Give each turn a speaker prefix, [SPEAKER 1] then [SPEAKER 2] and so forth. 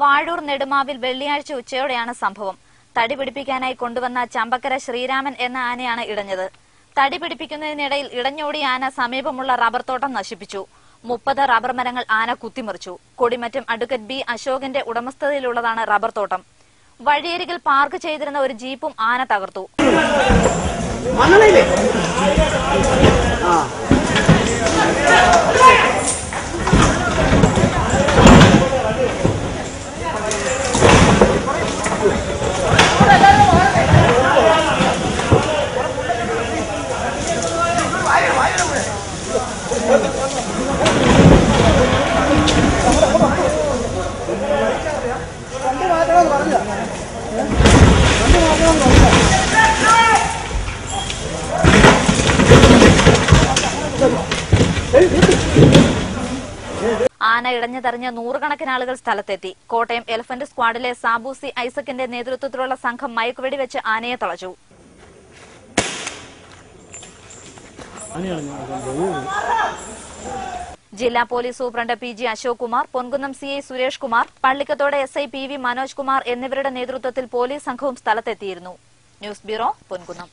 [SPEAKER 1] വാഴൂർ നെടുമാവിൽ വെള്ളിയാഴ്ച ഉച്ചയോടെയാണ് സംഭവം. തടി പിടിപ്പിക്കാനായി കൊണ്ടുവന്ന ചമ്പക്കര ശ്രീരാമൻ എന്ന ആനയാണ് ഇടഞ്ഞത്. തടി പിടിപ്പിക്കുന്നതിനിടയിൽ ഇടഞ്ഞോടിയ ആന സമീപമുള്ള റബ്ബർ തോട്ടം നശിപ്പിച്ചു. 30 റബ്ബർ മരങ്ങൾ ആന കുത്തിമറിച്ചു. കൊടിമറ്റം അഡ്വക്കേറ്റ് ബി അശോകിന്റെ ഉടമസ്ഥതയിലുള്ളതാണ് റബ്ബർ തോട്ടം. വഴിയരികിൽ പാർക്ക് ചെയ്തിരുന്ന ഒരു ജീപ്പും ആന തകർത്തു. ആന ഇടഞ്ഞതറിഞ്ഞ് നൂറുകണക്കിന് ആളുകൾ സ്ഥലത്തെത്തി. കോട്ടയം എലഫന്റ് സ്ക്വാഡിലെ സാബു സി ഐസക്കിന്റെ നേതൃത്വത്തിലുള്ള സംഘം മയക്കുവെടി വെച്ച് ആനയെ തളച്ചു. ജില്ലാ police superintendent P G Ashok Kumar, Ponkunnam CI Suresh Kumar, Pallikkathodu SI P V Manoj Kumar എന്നിവരുടെ നേതൃത്വത്തിൽ പോലീസ് സംഘവും സ്ഥലത്തെത്തിയിരുന്നു. News bureau, Ponkunnam.